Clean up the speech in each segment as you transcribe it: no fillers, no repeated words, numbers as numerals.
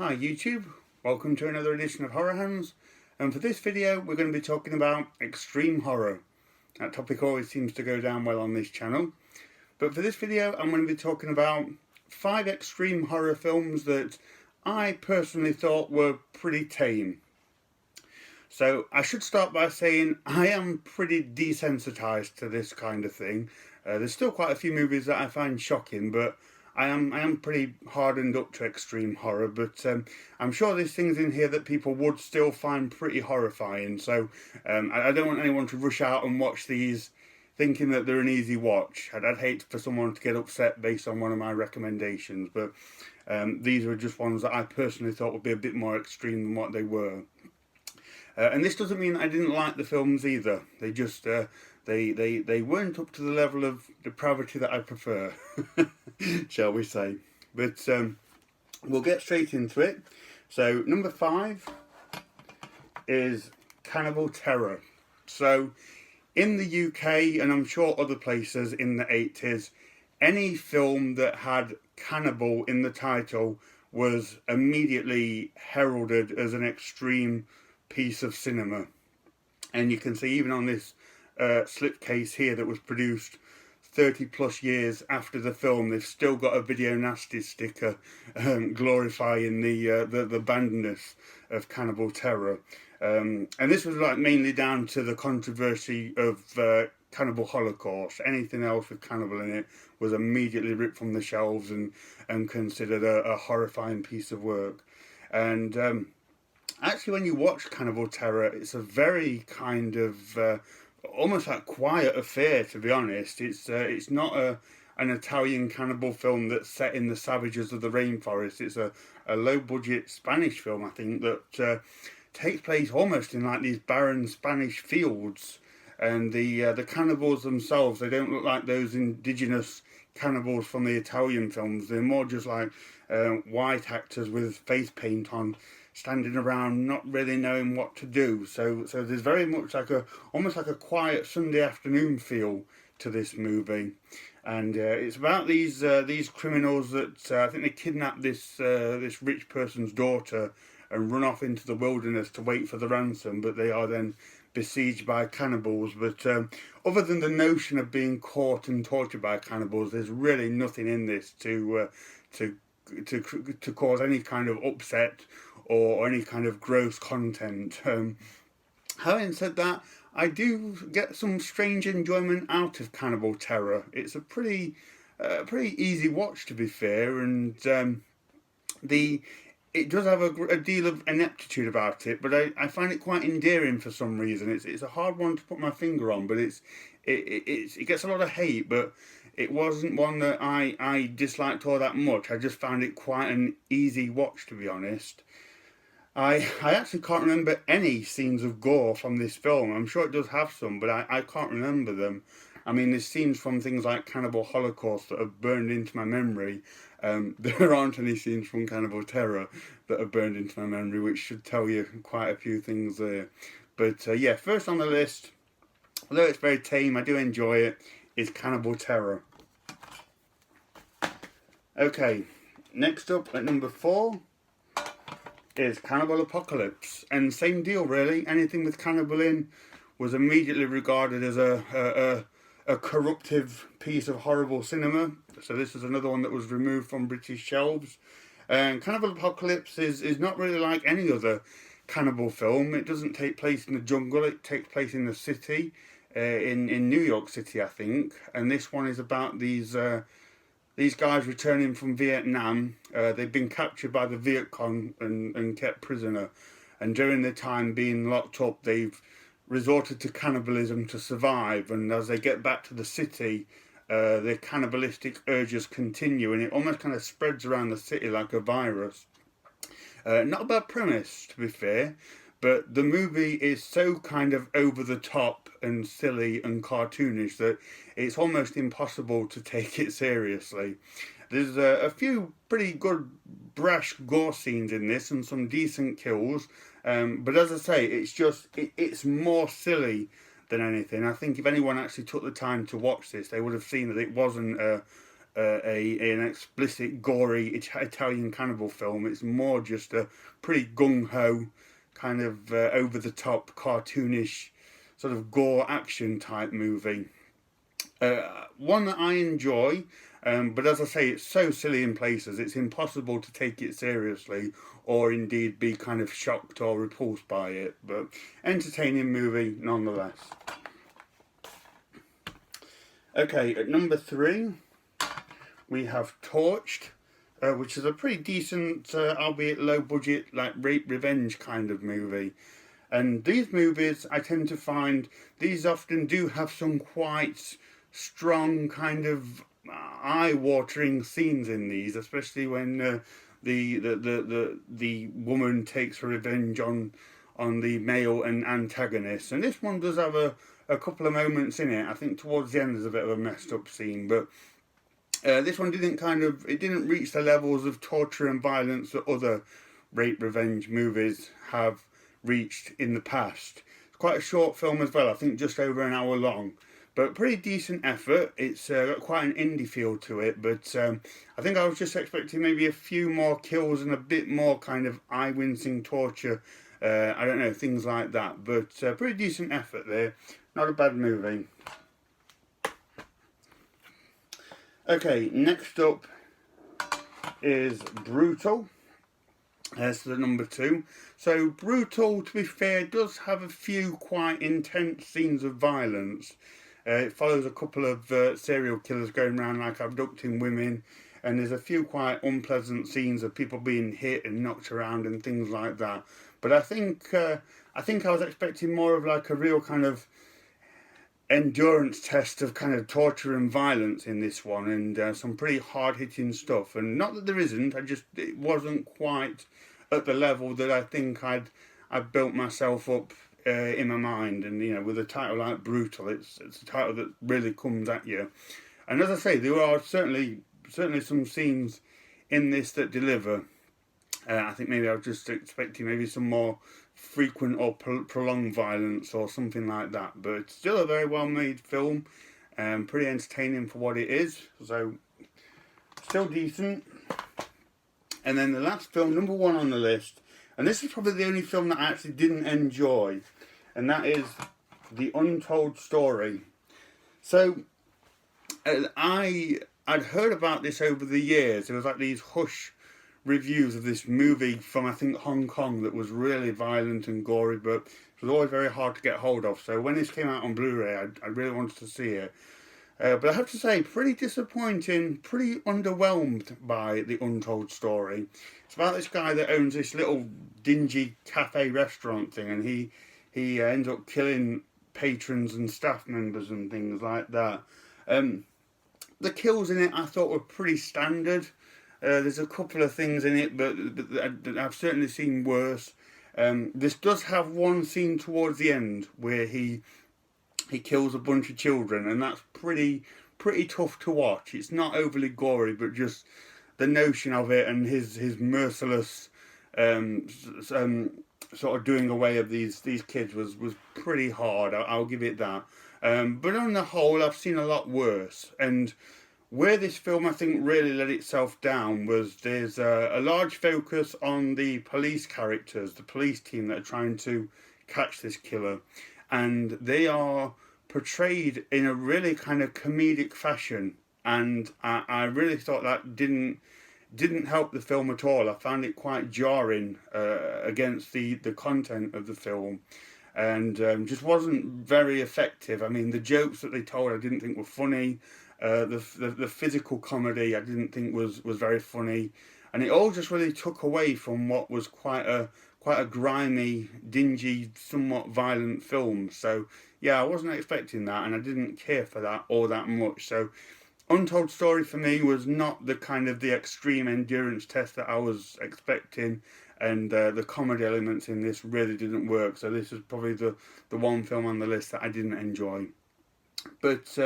Hi YouTube, welcome to another edition of Horror Hands, and for this video we're going to be talking about extreme horror. That topic always seems to go down well on this channel, but for this video I'm going to be talking about 5 extreme horror films that I personally thought were pretty tame. So I should start by saying I am pretty desensitized to this kind of thing. There's still quite a few movies that I find shocking, but I am pretty hardened up to extreme horror, but I'm sure there's things in here that people would still find pretty horrifying. So I don't want anyone to rush out and watch these thinking that they're an easy watch. I'd hate for someone to get upset based on one of my recommendations, but these are just ones that I personally thought would be a bit more extreme than what they were. And this doesn't mean I didn't like the films either. They just they weren't up to the level of depravity that I prefer, shall we say. But we'll get straight into it. So number 5 is Cannibal Terror. So in the UK, and I'm sure other places in the 80s, any film that had cannibal in the title was immediately heralded as an extreme piece of cinema. And you can see even on this slipcase here that was produced 30 plus years after the film, they've still got a video nasty sticker glorifying the bandness of Cannibal Terror. And this was like mainly down to the controversy of Cannibal Holocaust. Anything else with cannibal in it was immediately ripped from the shelves and considered a horrifying piece of work. And actually, when you watch Cannibal Terror, it's a very kind of almost like quiet affair, to be honest. It's not an Italian cannibal film that's set in the savages of the rainforest. It's a low-budget Spanish film, I think, that takes place almost in like these barren Spanish fields. And the cannibals themselves, they don't look like those indigenous cannibals from the Italian films. They're more just like white actors with face paint on, standing around not really knowing what to do. So there's very much like almost like a quiet Sunday afternoon feel to this movie. And it's about these criminals that I think they kidnap this rich person's daughter and run off into the wilderness to wait for the ransom, but they are then besieged by cannibals. But other than the notion of being caught and tortured by cannibals, there's really nothing in this to cause any kind of upset or any kind of gross content. Having said that, I do get some strange enjoyment out of Cannibal Terror. It's a pretty easy watch, to be fair, and it does have a deal of ineptitude about it, but I find it quite endearing for some reason. It's a hard one to put my finger on, but it gets a lot of hate, but it wasn't one that I disliked all that much. I just found it quite an easy watch, to be honest. I actually can't remember any scenes of gore from this film. I'm sure it does have some, but I can't remember them. I mean, there's scenes from things like Cannibal Holocaust that have burned into my memory. There aren't any scenes from Cannibal Terror that have burned into my memory, which should tell you quite a few things there. But yeah, first on the list, although it's very tame, I do enjoy it, is Cannibal Terror. Okay, next up at number 4 is Cannibal Apocalypse, and same deal really. Anything with cannibal in was immediately regarded as a corruptive piece of horrible cinema. So this is another one that was removed from British shelves. And Cannibal Apocalypse is not really like any other cannibal film. It doesn't take place in the jungle. It takes place in the city, in New York City, I think. And this one is about these guys returning from Vietnam. They've been captured by the Viet Cong and kept prisoner. And during their time being locked up, they've resorted to cannibalism to survive. And as they get back to the city, their cannibalistic urges continue. And it almost kind of spreads around the city like a virus. Not a bad premise, to be fair. But the movie is so kind of over the top and silly and cartoonish that it's almost impossible to take it seriously. There's a few pretty good brash gore scenes in this and some decent kills. But as I say, it's more silly than anything. I think if anyone actually took the time to watch this, they would have seen that it wasn't an explicit, gory Italian cannibal film. It's more just a pretty gung-ho, kind of over-the-top, cartoonish, sort of gore action type movie. One that I enjoy, but as I say, it's so silly in places, it's impossible to take it seriously or indeed be kind of shocked or repulsed by it, but entertaining movie nonetheless. Okay, at number 3 we have Torched, which is a pretty decent, albeit low budget, like rape revenge kind of movie. And these movies, I tend to find, these often do have some quite strong kind of eye-watering scenes in these, especially when the woman takes her revenge on the male and antagonist. And this one does have a couple of moments in it. I think towards the end there's a bit of a messed up scene, but this one didn't reach the levels of torture and violence that other rape revenge movies have reached in the past. It's quite a short film as well, I think just over an hour long, but pretty decent effort. It's got quite an indie feel to it, but I think I was just expecting maybe a few more kills and a bit more kind of eye-wincing torture, I don't know, things like that, but pretty decent effort there, not a bad movie. Okay, next up is Brutal. That's the number 2. So Brutal, to be fair, does have a few quite intense scenes of violence. It follows a couple of serial killers going around like abducting women, and there's a few quite unpleasant scenes of people being hit and knocked around and things like that. But I think I was expecting more of like a real kind of endurance test of kind of torture and violence in this one, and some pretty hard-hitting stuff. And not that there isn't, it wasn't quite at the level that I think I'd built myself up in my mind. And you know, with a title like Brutal, it's a title that really comes at you. And as I say, there are certainly some scenes in this that deliver. I think maybe I was just expecting maybe some more frequent or prolonged violence or something like that, but it's still a very well made film, pretty entertaining for what it is, so still decent. And then the last film, number 1 on the list, and this is probably the only film that I actually didn't enjoy, and that is The Untold Story. So I'd heard about this over the years. It was like these hush reviews of this movie from, I think, Hong Kong that was really violent and gory, but it was always very hard to get hold of. So when this came out on Blu-ray, I really wanted to see it. But I have to say, pretty disappointing, pretty underwhelmed by The Untold Story. It's about this guy that owns this little dingy cafe restaurant thing, and he ends up killing patrons and staff members and things like that. The kills in it I thought were pretty standard. There's a couple of things in it, but I've certainly seen worse. This does have one scene towards the end where he kills a bunch of children, and that's pretty tough to watch. It's not overly gory, but just the notion of it and his merciless sort of doing away of these kids was pretty hard. I'll give it that. But on the whole, I've seen a lot worse. And where this film, I think, really let itself down was there's a large focus on the police characters, the police team that are trying to catch this killer. And they are portrayed in a really kind of comedic fashion. And I really thought that didn't help the film at all. I found it quite jarring against the content of the film. And just wasn't very effective. I mean, the jokes that they told I didn't think were funny. The physical comedy I didn't think was very funny, and it all just really took away from what was quite a grimy, dingy, somewhat violent film. So yeah, I wasn't expecting that, and I didn't care for that all that much. So Untold Story for me was not the kind of the extreme endurance test that I was expecting, and the comedy elements in this really didn't work. So this is probably the one film on the list that I didn't enjoy. But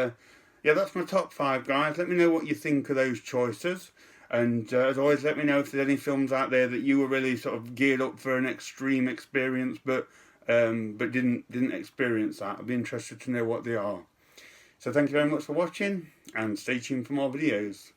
yeah, that's my top 5, guys. Let me know what you think of those choices. And as always, let me know if there's any films out there that you were really sort of geared up for an extreme experience, but didn't experience that. I'd be interested to know what they are. So thank you very much for watching, and stay tuned for more videos.